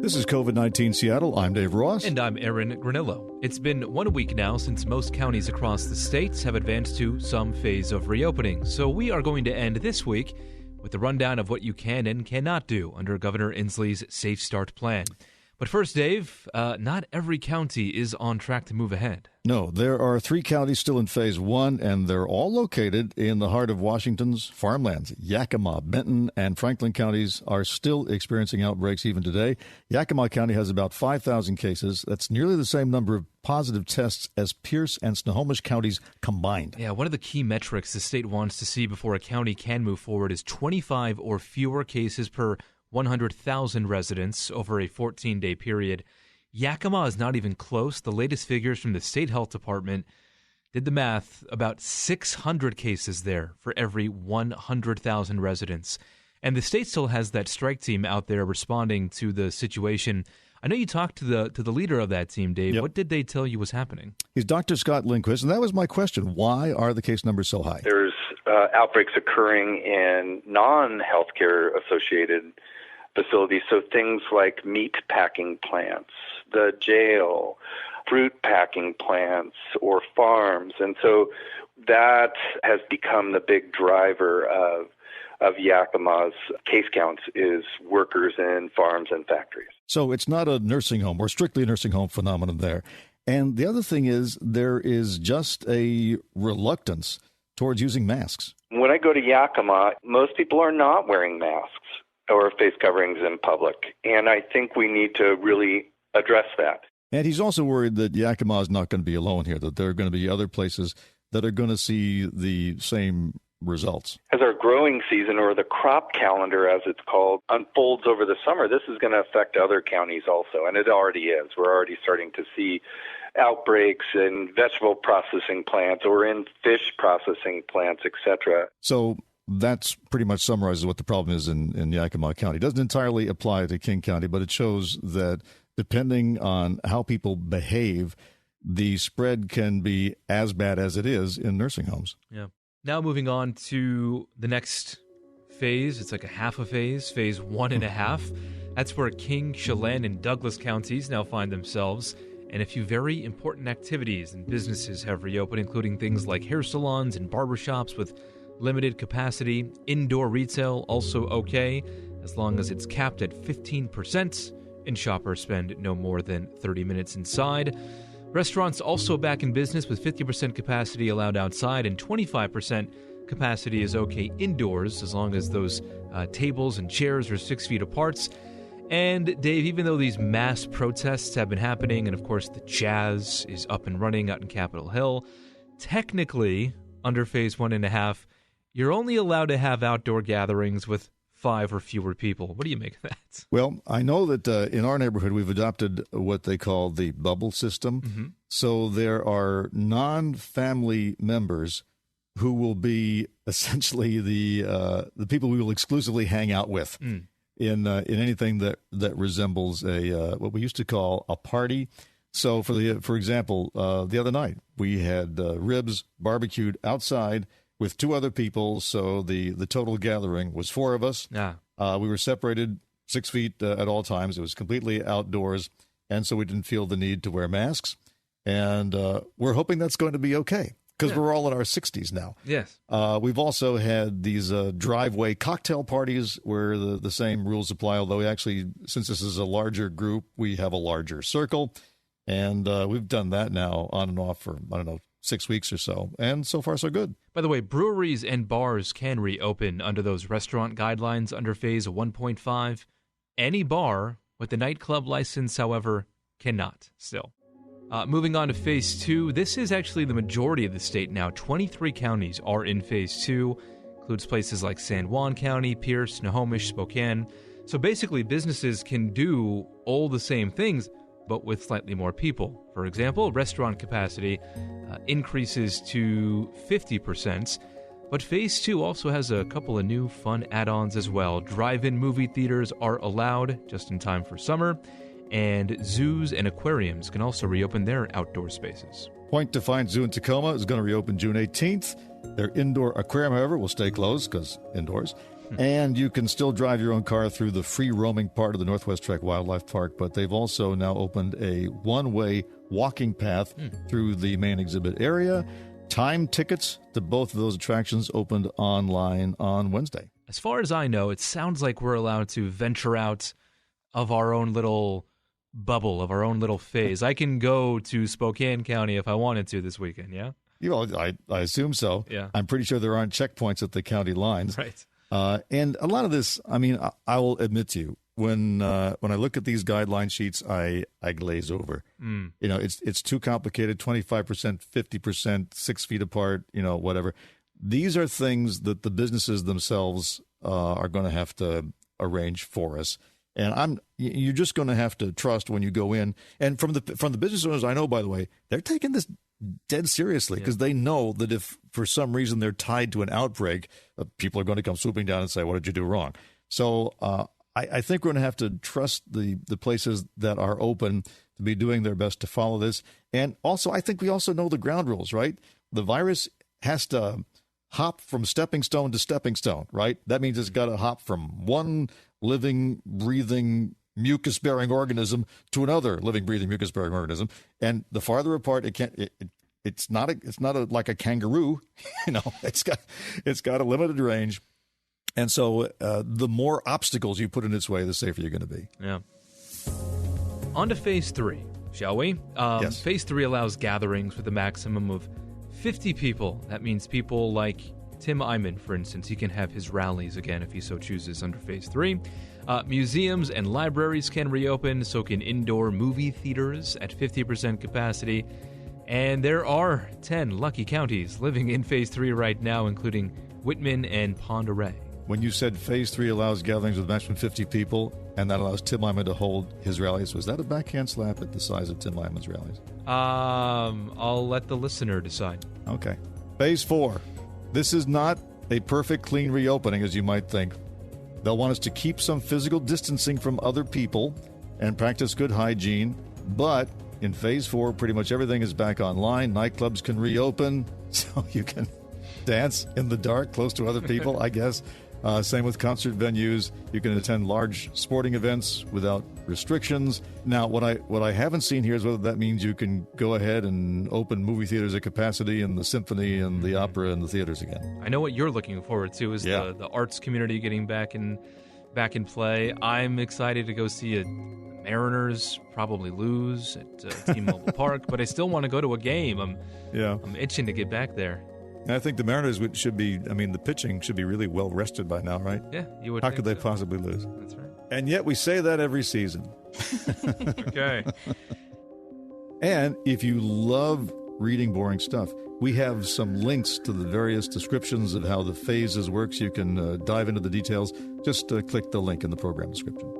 This is COVID-19 Seattle. I'm Dave Ross. And I'm Aaron Granillo. It's been 1 week now since most counties across the states have advanced to some phase of reopening. So we are going to end this week with a rundown of what you can and cannot do under Governor Inslee's Safe Start plan. But first, Dave, not every county is on track to move ahead. No, there are 3 counties still in Phase 1, and they're all located in the heart of Washington's farmlands. Yakima, Benton, and Franklin counties are still experiencing outbreaks even today. Yakima County has about 5,000 cases. That's nearly the same number of positive tests as Pierce and Snohomish counties combined. Yeah, one of the key metrics the state wants to see before a county can move forward is 25 or fewer cases per 100,000 residents over a 14-day period. Yakima is not even close. The latest figures from the state health department did the math, about 600 cases there for every 100,000 residents. And the state still has that strike team out there responding to the situation. I know you talked to the leader of that team, Dave. Yep. What did they tell you was happening? He's Dr. Scott Lindquist, and that was my question. Why are the case numbers so high? There's outbreaks occurring in non-healthcare associated facilities, so things like meat packing plants, the jail, fruit packing plants, or farms. And so that has become the big driver of Yakima's case counts, is workers in farms and factories. So it's not a nursing home or strictly a nursing home phenomenon there. And the other thing is there is just a reluctance towards using masks. When I go to Yakima, most people are not wearing masks or face coverings in public. And I think we need to really address that. And he's also worried that Yakima is not going to be alone here, that there are going to be other places that are going to see the same results. As our growing season, or the crop calendar as it's called, unfolds over the summer, this is going to affect other counties also, and it already is. We're already starting to see outbreaks in vegetable processing plants or in fish processing plants, etc. So that's pretty much summarizes what the problem is in Yakima County. It doesn't entirely apply to King County, but it shows that depending on how people behave, the spread can be as bad as it is in nursing homes. Yeah. Now moving on to the next phase. It's like a half a phase, phase 1.5. That's where King, Chelan, and Douglas counties now find themselves. And a few very important activities and businesses have reopened, including things like hair salons and barbershops with limited capacity. Indoor retail also okay, as long as it's capped at 15% and shoppers spend no more than 30 minutes inside. Restaurants also back in business with 50% capacity allowed outside, and 25% capacity is okay indoors as long as those tables and chairs are 6 feet apart. And Dave, even though these mass protests have been happening, and of course the Jazz is up and running out in Capitol Hill, technically under phase 1.5, you're only allowed to have outdoor gatherings with 5 or fewer people. What do you make of that? Well, I know that in our neighborhood, we've adopted what they call the bubble system. Mm-hmm. So there are non-family members who will be essentially the people we will exclusively hang out with in anything that resembles a what we used to call a party. So for example, the other night we had ribs barbecued outside with 2 other people, so the total gathering was 4 of us. Yeah. We were separated 6 feet at all times. It was completely outdoors, and so we didn't feel the need to wear masks. And we're hoping that's going to be okay, because we're all in our 60s now. Yes. We've also had these driveway cocktail parties where the same rules apply, although we actually, since this is a larger group, we have a larger circle. And we've done that now on and off for, 6 weeks or so, and so far so good. By the way, breweries and bars can reopen under those restaurant guidelines under phase 1.5. Any bar with a nightclub license, however, cannot still. Moving on to phase 2, this is actually the majority of the state now. 23 counties are in phase 2, includes places like San Juan County, Pierce, Snohomish, Spokane. So basically, businesses can do all the same things, but with slightly more people. For example, restaurant capacity increases to 50%, but Phase 2 also has a couple of new fun add-ons as well. Drive-in movie theaters are allowed just in time for summer, and zoos and aquariums can also reopen their outdoor spaces. Point Defiance Zoo in Tacoma is going to reopen June 18th. Their indoor aquarium, however, will stay closed because indoors. And you can still drive your own car through the free roaming part of the Northwest Trek Wildlife Park, but they've also now opened a one-way walking path through the main exhibit area. Time tickets to both of those attractions opened online on Wednesday. As far as I know, it sounds like we're allowed to venture out of our own little bubble, of our own little phase. I can go to Spokane County if I wanted to this weekend, yeah? I assume so. Yeah. I'm pretty sure there aren't checkpoints at the county lines. Right. And a lot of this, I mean, I will admit to you, when I look at these guideline sheets, I glaze over. You know, it's too complicated, 25%, 50%, 6 feet apart, you know, whatever. These are things that the businesses themselves are going to have to arrange for us. And you're just going to have to trust when you go in. And from the business owners I know, by the way, they're taking this dead seriously because they know that if for some reason they're tied to an outbreak, people are going to come swooping down and say, what did you do wrong? So I think we're going to have to trust the places that are open to be doing their best to follow this. And also, I think we also know the ground rules, right? The virus has to hop from stepping stone to stepping stone, right? That means it's got to hop from one living, breathing, mucus-bearing organism to another living, breathing, mucus-bearing organism. And the farther apart it can't, it's not like a kangaroo, you know. It's got a limited range, and so the more obstacles you put in its way, the safer you're going to be. Yeah. On to Phase 3, shall we? Yes. Phase 3 allows gatherings with a maximum of 50 people. That means people like Tim Eyman, for instance. He can have his rallies again if he so chooses under Phase 3. Museums and libraries can reopen, so can indoor movie theaters at 50% capacity. And there are 10 lucky counties living in Phase 3 right now, including Whitman and Pend Oreille. When you said Phase 3 allows gatherings with a maximum 50 people, and that allows Tim Eyman to hold his rallies, was that a backhand slap at the size of Tim Eyman's rallies? I'll let the listener decide. Okay. Phase 4. This is not a perfect, clean reopening, as you might think. They'll want us to keep some physical distancing from other people and practice good hygiene. But in Phase 4, pretty much everything is back online. Nightclubs can reopen, so you can dance in the dark close to other people, I guess. Same with concert venues. You can attend large sporting events without restrictions. Now, what I haven't seen here is whether that means you can go ahead and open movie theaters at capacity and the symphony and the opera and the theaters again. I know what you're looking forward to is the arts community getting back in play. I'm excited to go see a Mariners probably lose at T-Mobile Park, but I still want to go to a game. I'm itching to get back there. I think the Mariners should be, the pitching should be really well rested by now, right? Yeah, you would. How could they possibly lose? That's right. And yet we say that every season. Okay. And if you love reading boring stuff, we have some links to the various descriptions of how the phases work, so you can dive into the details. Just click the link in the program description.